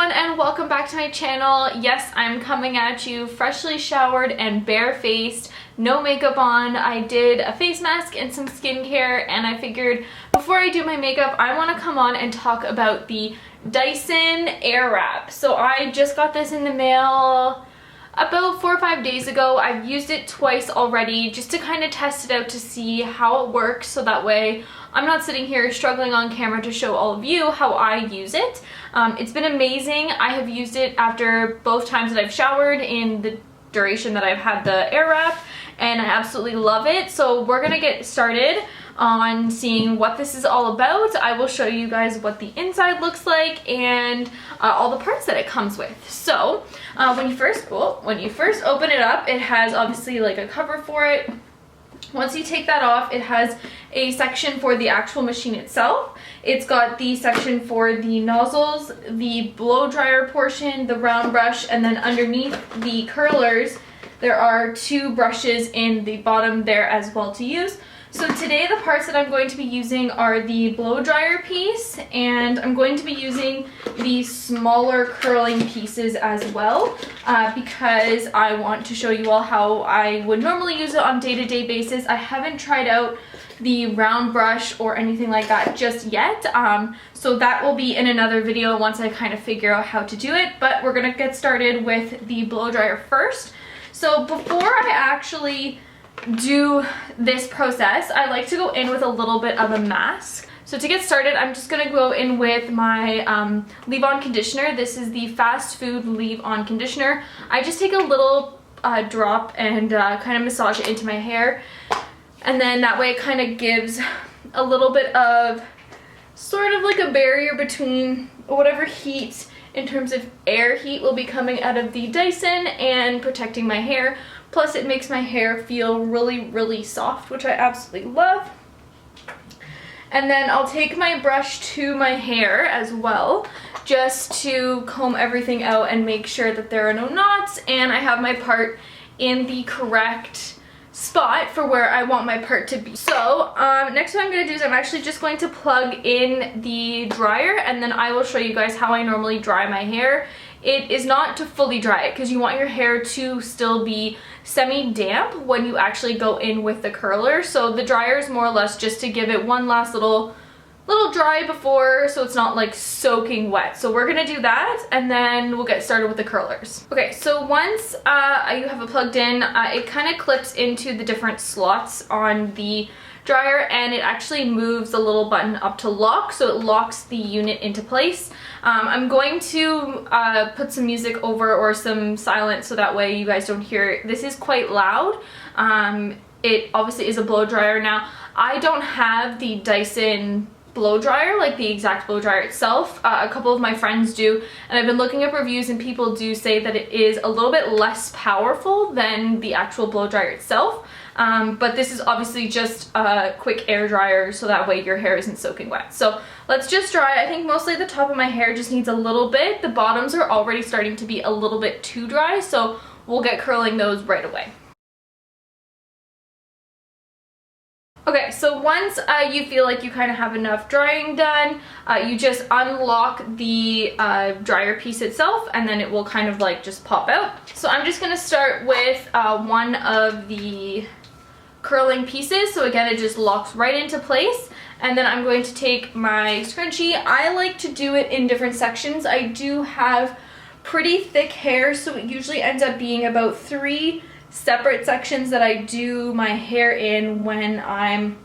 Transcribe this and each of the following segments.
everyone and welcome back to my channel. Yes, I'm coming at you freshly showered and barefaced, no makeup on. I did a face mask and some skincare, and I figured before I do my makeup I want to come on and talk about the Dyson Airwrap. So I just got this in the mail about 4 or 5 days ago. I've used it twice already just to kind of test it out to see how it works, so that way I'm not sitting here struggling on camera to show all of you how I use it. It's been amazing. I have used it after both times that I've showered in the duration that I've had the Airwrap, and I absolutely love it. So we're gonna get started on seeing what this is all about. I will show you guys what the inside looks like and all the parts that it comes with. So when you first open it up, it has obviously like a cover for it. Once you take that off, it has a section for the actual machine itself. It's got the section for the nozzles, the blow dryer portion, the round brush, and then underneath the curlers there are 2 brushes in the bottom there as well to use. So today the parts that I'm going to be using are the blow dryer piece, and I'm going to be using the smaller curling pieces as well because I want to show you all how I would normally use it on a day-to-day basis. I haven't tried out the round brush or anything like that just yet, so that will be in another video once I kind of figure out how to do it, but we're gonna get started with the blow dryer first. So before I actually do this process, I like to go in with a little bit of a mask. So to get started, I'm just going to go in with my leave-on conditioner. This is the fast food leave-on conditioner. I just take a little drop and kind of massage it into my hair, and then that way it kind of gives a little bit of sort of like a barrier between whatever heat in terms of air heat will be coming out of the Dyson and protecting my hair. Plus it makes my hair feel really soft, which I absolutely love. And then I'll take my brush to my hair as well, just to comb everything out and make sure that there are no knots and I have my part in the correct spot for where I want my part to be. So next what I'm going to do is I'm actually just going to plug in the dryer, and then I will show you guys how I normally dry my hair. It is not to fully dry it because you want your hair to still be semi-damp when you actually go in with the curler. So the dryer is more or less just to give it one last little dry before, so it's not like soaking wet. So we're gonna do that and then we'll get started with the curlers. Okay, so once you have it plugged in, it kind of clips into the different slots on the dryer, and it actually moves the little button up to lock, so it locks the unit into place. I'm going to put some music over or some silence so that way you guys don't hear it. This is quite loud. It obviously is a blow dryer. Now, I don't have the Dyson blow dryer, like the exact blow dryer itself. A couple of my friends do, and I've been looking up reviews and people do say that it is a little bit less powerful than the actual blow dryer itself. But this is obviously just a quick air dryer, so that way your hair isn't soaking wet. So let's just dry. I think mostly the top of my hair just needs a little bit. The bottoms are already starting to be a little bit too dry, so we'll get curling those right away. Okay, so once you feel like you kind of have enough drying done, you just unlock the dryer piece itself, and then it will kind of like just pop out. So I'm just going to start with one of the curling pieces. So again, it just locks right into place, and then I'm going to take my scrunchie. I like to do it in different sections. I do have pretty thick hair, so it usually ends up being about 3 separate sections that I do my hair in when I'm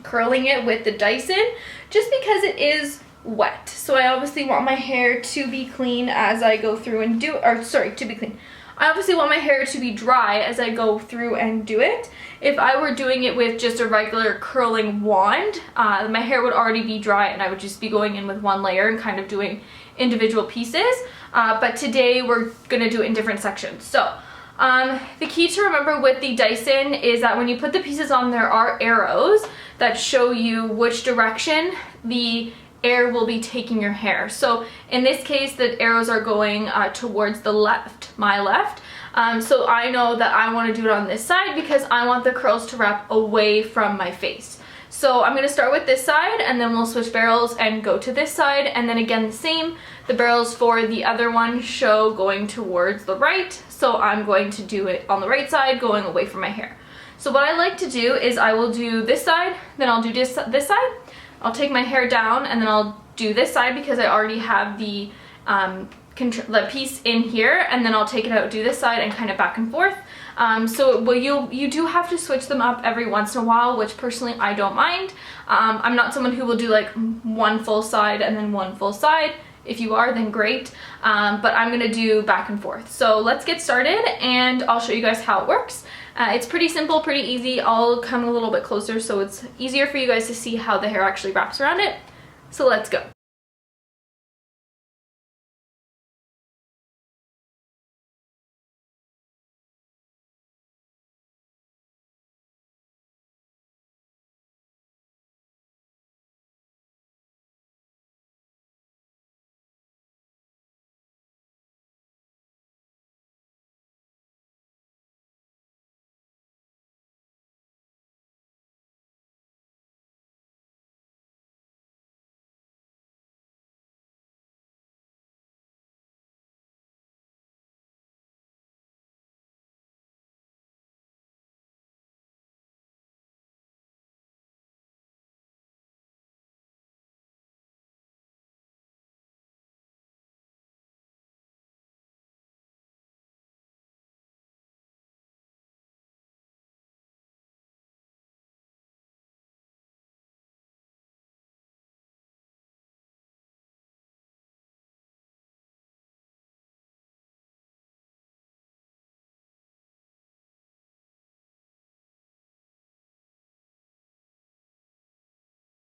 curling it with the Dyson, just because it is wet. So I obviously want my hair to be clean as I go through and do, or sorry, to be clean. I obviously want my hair to be dry as I go through and do it. If I were doing it with just a regular curling wand, my hair would already be dry and I would just be going in with one layer and kind of doing individual pieces. But today we're gonna do it in different sections. So the key to remember with the Dyson is that when you put the pieces on, there are arrows that show you which direction the air will be taking your hair. So in this case, the arrows are going towards the left, my left. So I know that I want to do it on this side because I want the curls to wrap away from my face. So I'm gonna start with this side and then we'll switch barrels and go to this side, and then again the same. The barrels for the other one show going towards the right, so I'm going to do it on the right side going away from my hair. So what I like to do is I will do this side, then I'll do this side. I'll take my hair down and then I'll do this side because I already have the piece in here, and then I'll take it out, do this side, and kind of back and forth. So you do have to switch them up every once in a while, which personally I don't mind. I'm not someone who will do like one full side and then one full side. If you are, then great, but I'm gonna do back and forth. So let's get started and I'll show you guys how it works. It's pretty simple, pretty easy. I'll come a little bit closer so it's easier for you guys to see how the hair actually wraps around it. So let's go.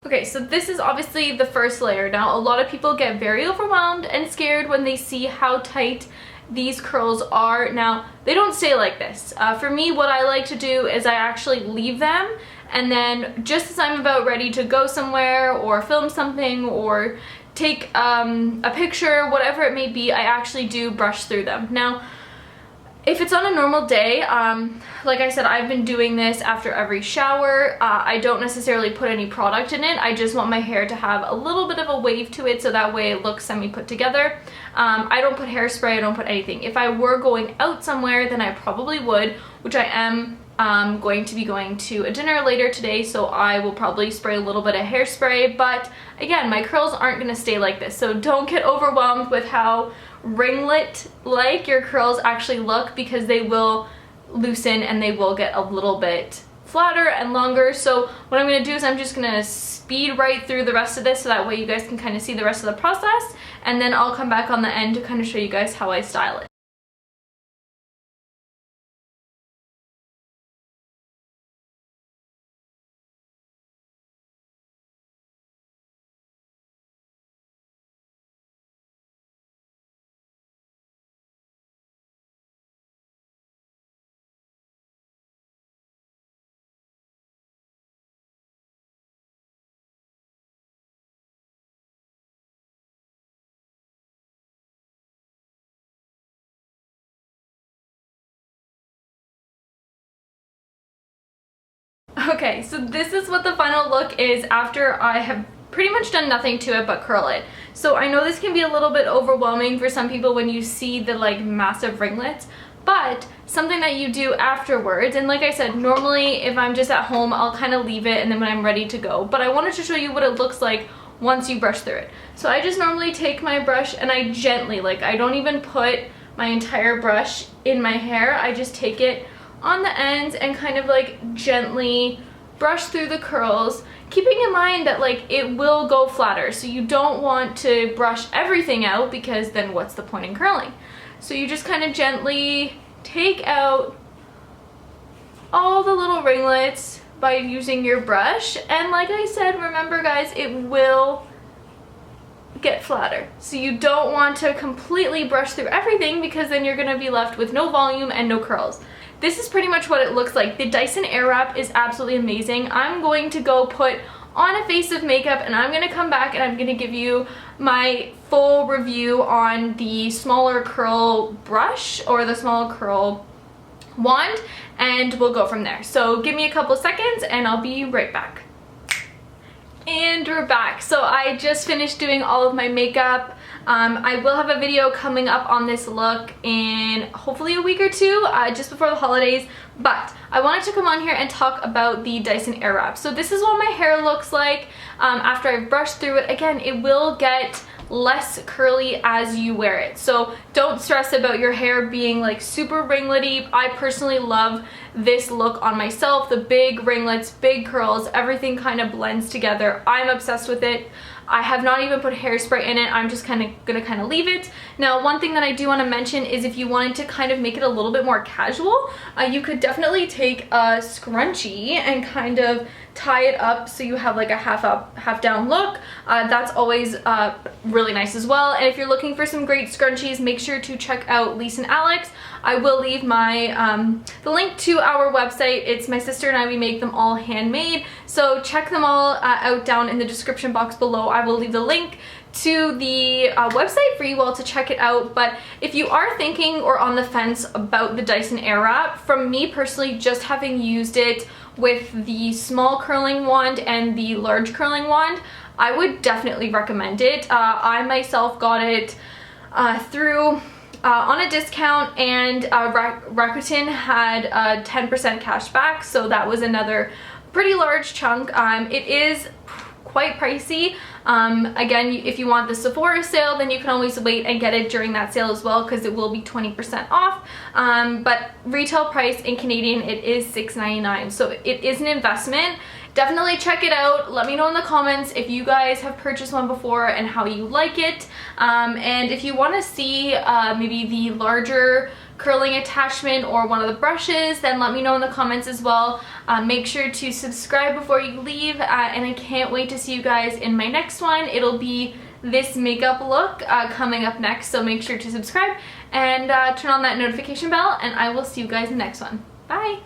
Okay, so this is obviously the first layer. Now, a lot of people get very overwhelmed and scared when they see how tight these curls are. Now, they don't stay like this. For me, what I like to do is I actually leave them, and then just as I'm about ready to go somewhere or film something or take a picture, whatever it may be, I actually do brush through them. Now, if it's on a normal day, like I said, I've been doing this after every shower. I don't necessarily put any product in it. I just want my hair to have a little bit of a wave to it so that way it looks semi-put together. I don't put hairspray, I don't put anything. If I were going out somewhere, then I probably would, which I am going to be going to a dinner later today, so I will probably spray a little bit of hairspray. But again, my curls aren't gonna stay like this, so don't get overwhelmed with how ringlet-like your curls actually look, because they will loosen and they will get a little bit flatter and longer. So what I'm going to do is I'm just going to speed right through the rest of this so that way you guys can kind of see the rest of the process, and then I'll come back on the end to kind of show you guys how I style it. Okay, so this is what the final look is after I have pretty much done nothing to it but curl it. So I know this can be a little bit overwhelming for some people when you see the like massive ringlets, but something that you do afterwards, and like I said, normally if I'm just at home, I'll kind of leave it and then when I'm ready to go, but I wanted to show you what it looks like once you brush through it. So I just normally take my brush and I gently, like I don't even put my entire brush in my hair, I just take it on the ends and kind of like gently brush through the curls, keeping in mind that like it will go flatter, so you don't want to brush everything out because then what's the point in curling? So you just kind of gently take out all the little ringlets by using your brush, and like I said, remember guys, it will get flatter. So you don't want to completely brush through everything because then you're going to be left with no volume and no curls. This is pretty much what it looks like. The Dyson Airwrap is absolutely amazing. I'm going to go put on a face of makeup and I'm going to come back and I'm going to give you my full review on the smaller curl brush or the smaller curl wand, and we'll go from there. So give me a couple seconds and I'll be right back. And we're back. So I just finished doing all of my makeup. I will have a video coming up on this look in hopefully a week or two, just before the holidays, but I wanted to come on here and talk about the Dyson Airwrap. So this is what my hair looks like after I've brushed through it. Again, it will get less curly as you wear it, so don't stress about your hair being like super ringlety. I personally love this look on myself. The big ringlets, big curls, everything kind of blends together. I'm obsessed with it. I have not even put hairspray in it. I'm just gonna leave it. Now, one thing that I do want to mention is if you wanted to kind of make it a little bit more casual, you could definitely take a scrunchie and kind of tie it up so you have like a half up, half down look. That's always really nice as well. And if you're looking for some great scrunchies, make sure to check out Lisa and Alex. I will leave my the link to our website. It's my sister and I, we make them all handmade, so check them all out down in the description box below. I will leave the link to the website for you all to check it out. But if you are thinking or on the fence about the Dyson Airwrap, from me personally, just having used it with the small curling wand and the large curling wand, I would definitely recommend it. I myself got it through on a discount, and Rakuten had 10% cash back, so that was another pretty large chunk. It is quite pricey. Again, if you want the Sephora sale, then you can always wait and get it during that sale as well, because it will be 20% off. But retail price in Canadian, it is $6.99, so it is an investment. Definitely check it out. Let me know in the comments if you guys have purchased one before and how you like it. And if you want to see maybe the larger curling attachment or one of the brushes, then let me know in the comments as well. Make sure to subscribe before you leave, and I can't wait to see you guys in my next one. It'll be this makeup look coming up next, so make sure to subscribe and turn on that notification bell, and I will see you guys in the next one. Bye!